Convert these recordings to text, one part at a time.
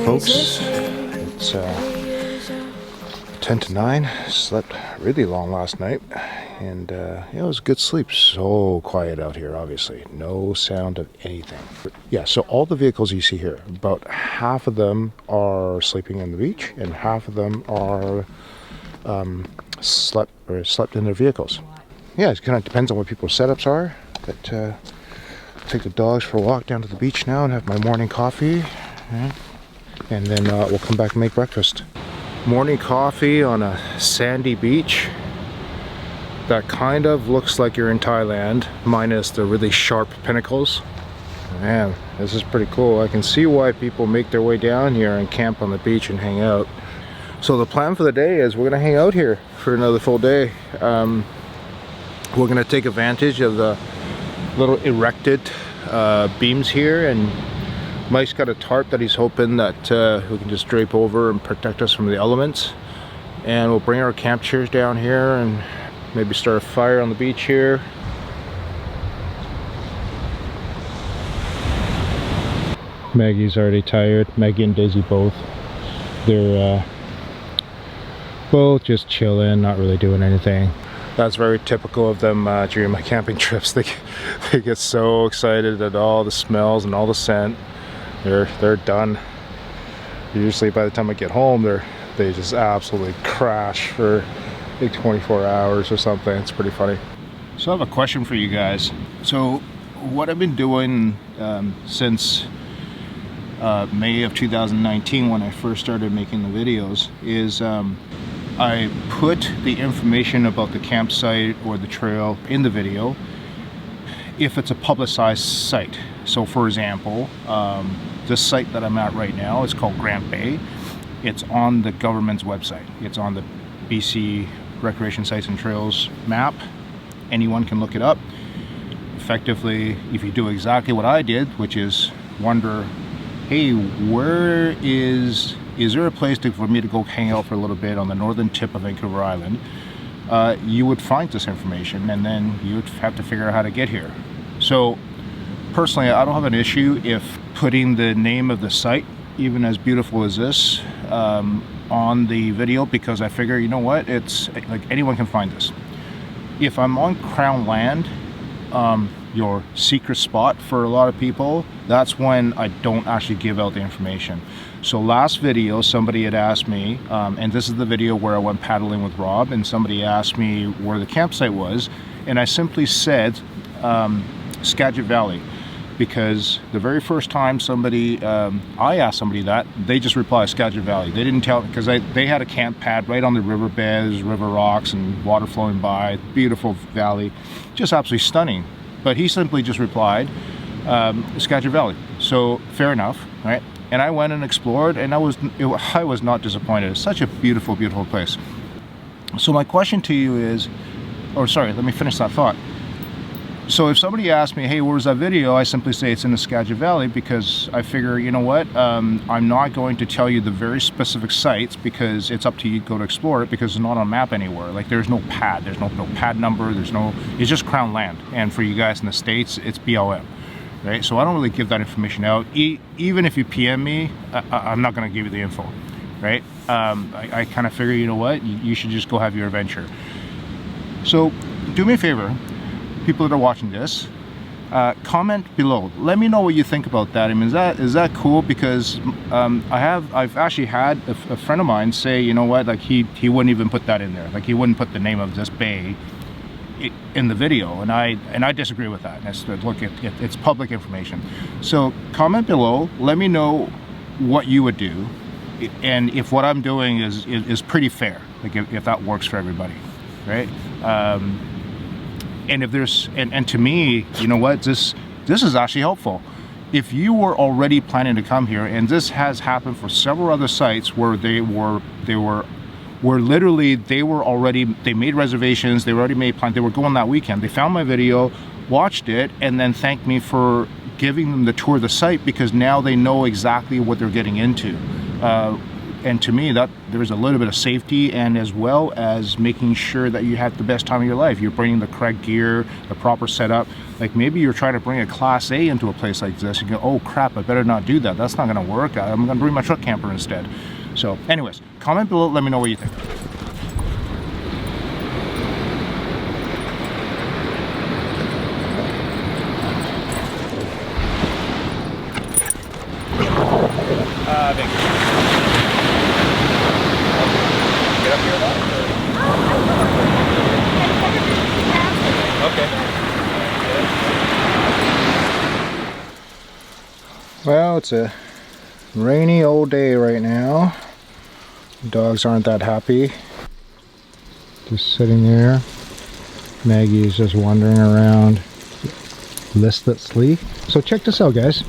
folks. It's 10 to 9. Slept really long last night, and it was a good sleep. So quiet out here, obviously. No sound of anything. But yeah, so all the vehicles you see here, about half of them are sleeping on the beach, and half of them are slept in their vehicles. Yeah, it kind of depends on what people's setups are. But take the dogs for a walk down to the beach now and have my morning coffee. And then we'll come back and make breakfast. Morning coffee on a sandy beach that kind of looks like you're in Thailand, minus the really sharp pinnacles. Man, this is pretty cool. I can see why people make their way down here and camp on the beach and hang out. So the plan for the day is we're gonna hang out here for another full day. We're gonna take advantage of the little erected beams here, and Mike's got a tarp that he's hoping that we can just drape over and protect us from the elements. And we'll bring our camp chairs down here and maybe start a fire on the beach here. Maggie's already tired. Maggie and Daisy both. They're both just chilling, not really doing anything. That's very typical of them during my camping trips. They get so excited at all the smells and all the scent. They're done. Usually by the time I get home, they just absolutely crash for like 24 hours or something. It's pretty funny. So I have a question for you guys. So what I've been doing since May of 2019, when I first started making the videos, is I put the information about the campsite or the trail in the video if it's a publicized site. So for example, this site that I'm at right now is called Grant Bay. It's on the government's website. It's on the BC Recreation Sites and Trails map. Anyone can look it up. Effectively, if you do exactly what I did, which is wonder, hey, where is there a place for me to go hang out for a little bit on the northern tip of Vancouver Island, you would find this information, and then you would have to figure out how to get here. So personally, I don't have an issue if putting the name of the site, even as beautiful as this, on the video, because I figure, you know what, it's like anyone can find this. If I'm on Crown land, your secret spot for a lot of people, that's when I don't actually give out the information. So last video, somebody had asked me, and this is the video where I went paddling with Rob, and somebody asked me where the campsite was, and I simply said Skagit Valley, because the very first time I asked somebody that, they just replied Skagit Valley. They didn't tell, because they had a camp pad right on the riverbeds, river rocks, and water flowing by, beautiful valley, just absolutely stunning. But he simply just replied Skagit Valley. So fair enough, right? And I went and explored, and I was not disappointed. It's such a beautiful, beautiful place. So my question to you is, or sorry, let me finish that thought. So if somebody asks me, hey, where's that video? I simply say it's in the Skagit Valley, because I figure, you know what, I'm not going to tell you the very specific sites, because it's up to you to go to explore it, because it's not on a map anywhere. Like, there's no pad, there's no pad number, it's just Crown land. And for you guys in the States, it's BLM. Right? So I don't really give that information out. Even if you PM me, I'm not going to give you the info, right? I kind of figure, you know what, you should just go have your adventure. So do me a favor, people that are watching this, comment below. Let me know what you think about that. I mean, is that cool? Because I've actually had a friend of mine say, you know what, like he wouldn't even put that in there. Like, he wouldn't put the name of this bay in the video, and I disagree with that. Look, it's public information. So comment below, let me know what you would do, and if what I'm doing is pretty fair, like if that works for everybody, right? And if there's, and to me, you know what, this is actually helpful. If you were already planning to come here, and this has happened for several other sites where they made reservations, they already made plans, they were going that weekend, they found my video, watched it, and then thanked me for giving them the tour of the site, because now they know exactly what they're getting into. And to me, that there's a little bit of safety, and as well as making sure that you have the best time of your life. You're bringing the correct gear, the proper setup. Like maybe you're trying to bring a Class A into a place like this and go, oh crap, I better not do that. That's not gonna work. I'm gonna bring my truck camper instead. So anyways, comment below, let me know what you think. Thank you. Get up here a lot? Okay. Well, it's a rainy old day right now. The dogs aren't that happy. Just sitting there. Maggie is just wandering around listlessly. So check this out, guys.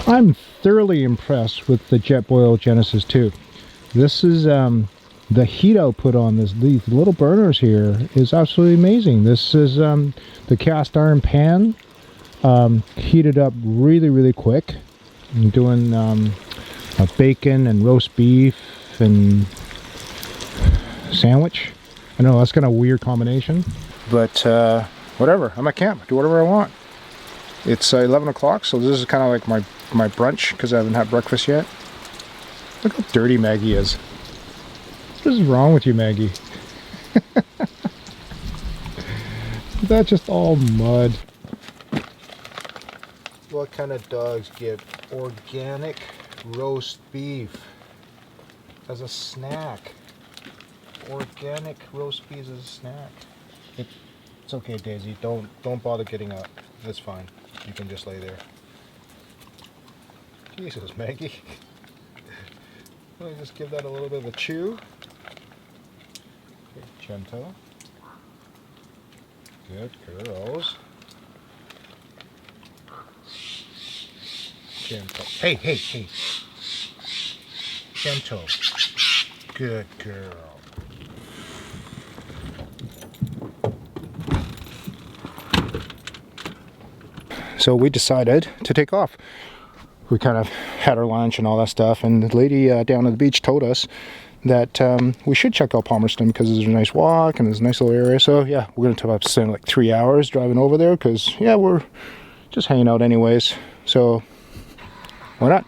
I'm thoroughly impressed with the Jetboil Genesis 2. This is the heat output on these little burners here is absolutely amazing. This is the cast iron pan heated up really quick. I'm doing a bacon and roast beef and sandwich. I know that's kind of a weird combination, but whatever. I'm at camp, do whatever I want. It's 11 o'clock, so this is kind of like my brunch because I haven't had breakfast yet. Look how dirty Maggie is. What is wrong with you, Maggie? That's just all mud. What kind of dogs get organic roast beef as a snack? Organic roast beef as a snack. It's okay, Daisy. Don't bother getting up. That's fine. You can just lay there. Jesus, Maggie. Let me just give that a little bit of a chew. Okay, gentle. Good girls. Gentle. Hey. Gentle. Good girl. So we decided to take off. We kind of had our lunch and all that stuff, and the lady down at the beach told us that we should check out Palmerston because there's a nice walk and there's a nice little area. So yeah, we're going to spend like 3 hours driving over there because yeah, we're just hanging out anyways. So why not?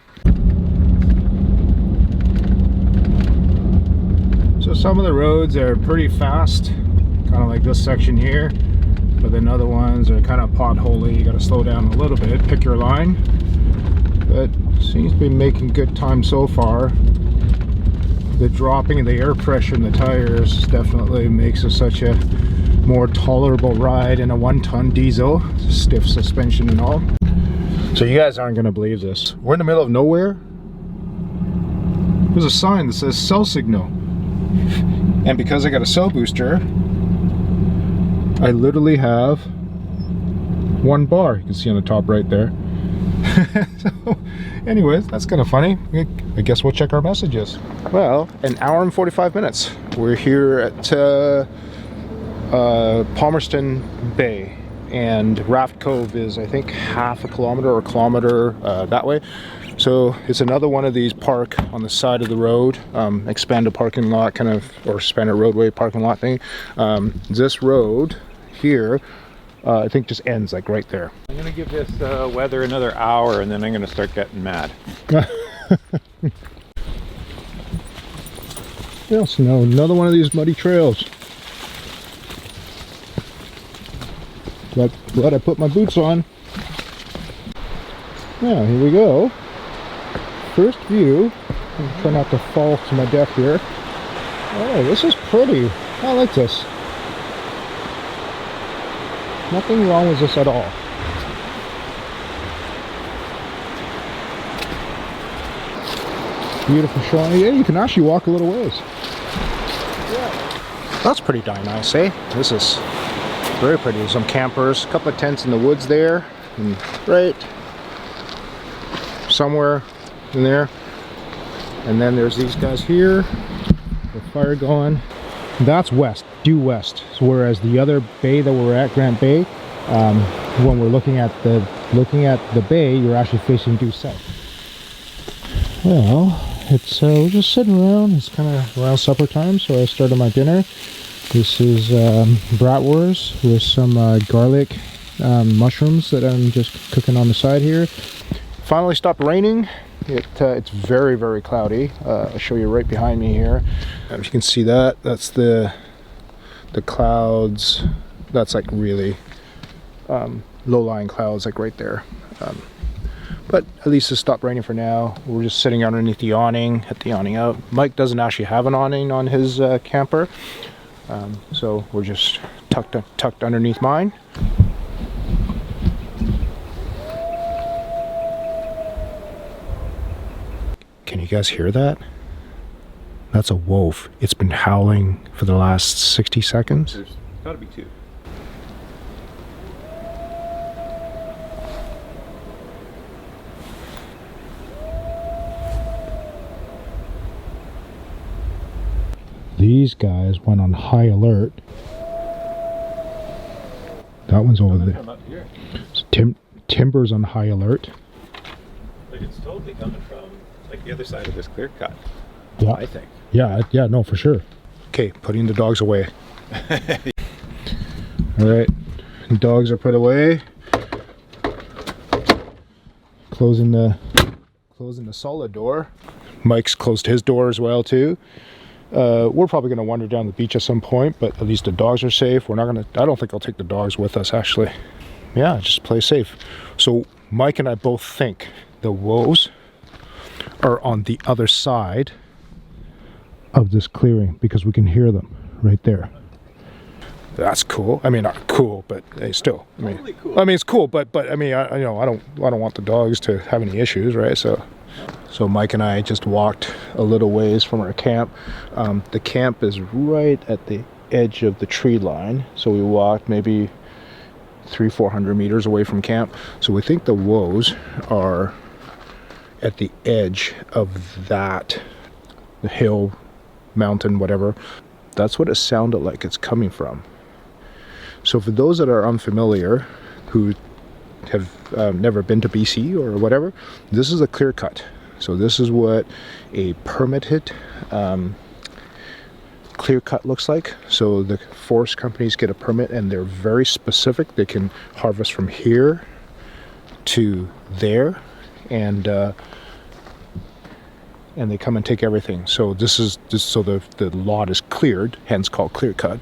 So some of the roads are pretty fast, kind of like this section here. But then other ones are kind of potholy. You got to slow down a little bit, pick your line. But seems to be making good time so far. The dropping of the air pressure in the tires definitely makes it such a more tolerable ride in a 1-ton diesel, stiff suspension and all. So you guys aren't going to believe this. We're in the middle of nowhere. There's a sign that says cell signal. And because I got a cell booster, I literally have 1 bar. You can see on the top right there. So anyways, that's kind of funny. I guess we'll check our messages. Well, an hour and 45 minutes. We're here at Palmerston Bay, and Raft Cove is I think half a kilometer or a kilometer that way. So it's another one of these park on the side of the road, expanded parking lot kind of, or expanded roadway parking lot thing. This road here I think just ends like right there. I'm gonna give this weather another hour and then I'm gonna start getting mad. Yes, no, another one of these muddy trails. Glad I put my boots on. Now here we go. First view. Try not to fall to my death here. Oh, this is pretty. I like this. Nothing wrong with this at all. Beautiful shoreline. Yeah, you can actually walk a little ways. Yeah. That's pretty darn nice, eh? This is very pretty. There's some campers, a couple of tents in the woods there, and right somewhere in there. And then there's these guys here, the fire going. That's west, due west. So whereas the other bay that we're at, Grant Bay, when we're looking at the bay, you're actually facing due south. Well, it's we're just sitting around. It's kind of around supper time, so I started my dinner. This is bratwurst with some garlic mushrooms that I'm just cooking on the side here. Finally stopped raining. It's very, very cloudy. I'll show you right behind me here. If you can see that, that's the clouds. That's like really low-lying clouds, like right there. But at least it stopped raining for now. We're just sitting underneath the awning, hit the awning out. Mike doesn't actually have an awning on his camper, so we're just tucked underneath mine. Can you guys hear that? That's a wolf. It's been howling for the last 60 seconds. There's gotta be two. These guys went on high alert. That one's over there. Up here. So Timber's on high alert. Like it's totally coming from like the other side of this clear cut. Yeah. I think. Yeah, no, for sure. Okay, putting the dogs away. All right, dogs are put away. Closing the solid door. Mike's closed his door as well too. We're probably going to wander down the beach at some point, but at least the dogs are safe. We're not going to, I don't think I'll take the dogs with us actually. Yeah, just play safe. So Mike and I both think the wolves are on the other side of this clearing because we can hear them right there. That's cool. I mean, not cool, but hey, still. I mean, Totally cool. I mean, it's cool, but I mean, I don't want the dogs to have any issues, right? So Mike and I just walked a little ways from our camp. The camp is right at the edge of the tree line, so we walked maybe 300-400 meters away from camp. So we think the wolves are at the edge of that hill, mountain, whatever. That's what it sounded like it's coming from. So for those that are unfamiliar, who have never been to BC or whatever, this is a clear cut. So this is what a permitted clear cut looks like. So the forest companies get a permit and they're very specific. They can harvest from here to there, and they come and take everything. So so the lot is cleared, hence called clear cut.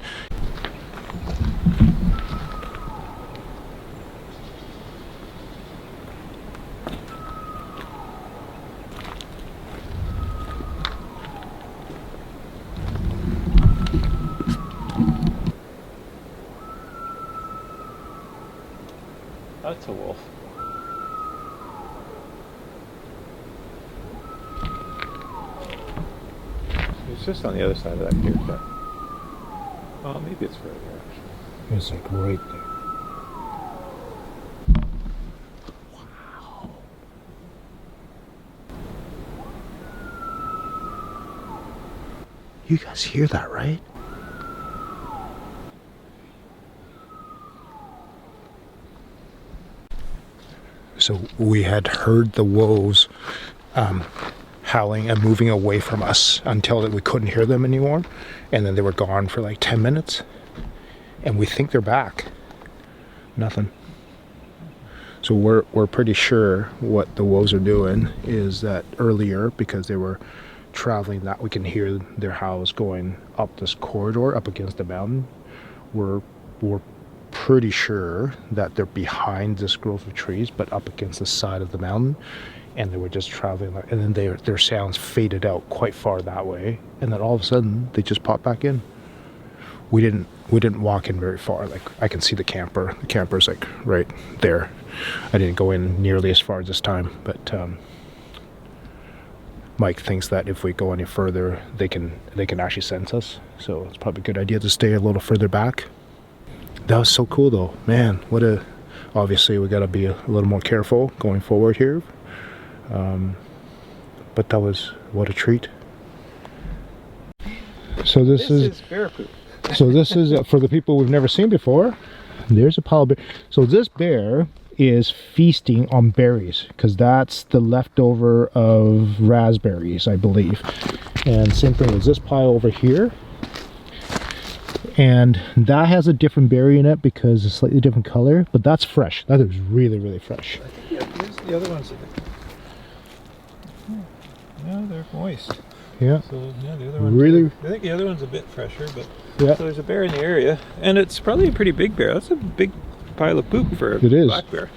That's a wolf. It's just on the other side of that clear cut. Oh, maybe it's further actually. It's like right there. Wow. You guys hear that, right? So we had heard the wolves howling and moving away from us until we couldn't hear them anymore, and then they were gone for like 10 minutes, and we think they're back. Nothing. So we're pretty sure what the wolves are doing is that earlier, because they were traveling, that we can hear their howls going up this corridor up against the mountain. We're pretty sure that they're behind this grove of trees but up against the side of the mountain, and they were just traveling, and then their sounds faded out quite far that way, and then all of a sudden they just popped back in. We didn't walk in very far. Like, I can see the camper's like right there. I didn't go in nearly as far this time, but Mike thinks that if we go any further they can actually sense us, so it's probably a good idea to stay a little further back. That was so cool though, man. Obviously we got to be a little more careful going forward here, but that was, what a treat. So this is bear poop. So this is for the people we've never seen before. There's a pile of bear. So this bear is feasting on berries, because that's the leftover of raspberries, I believe. And same thing as this pile over here. And that has a different berry in it because it's a slightly different color, but that's fresh. That is really, really fresh. Yeah, here's the other ones. Yeah, they're moist. Yeah. So yeah, the other ones. Really? I think the other one's a bit fresher, but Yeah. so there's a bear in the area, and it's probably a pretty big bear. That's a big pile of poop for a It is. black bear.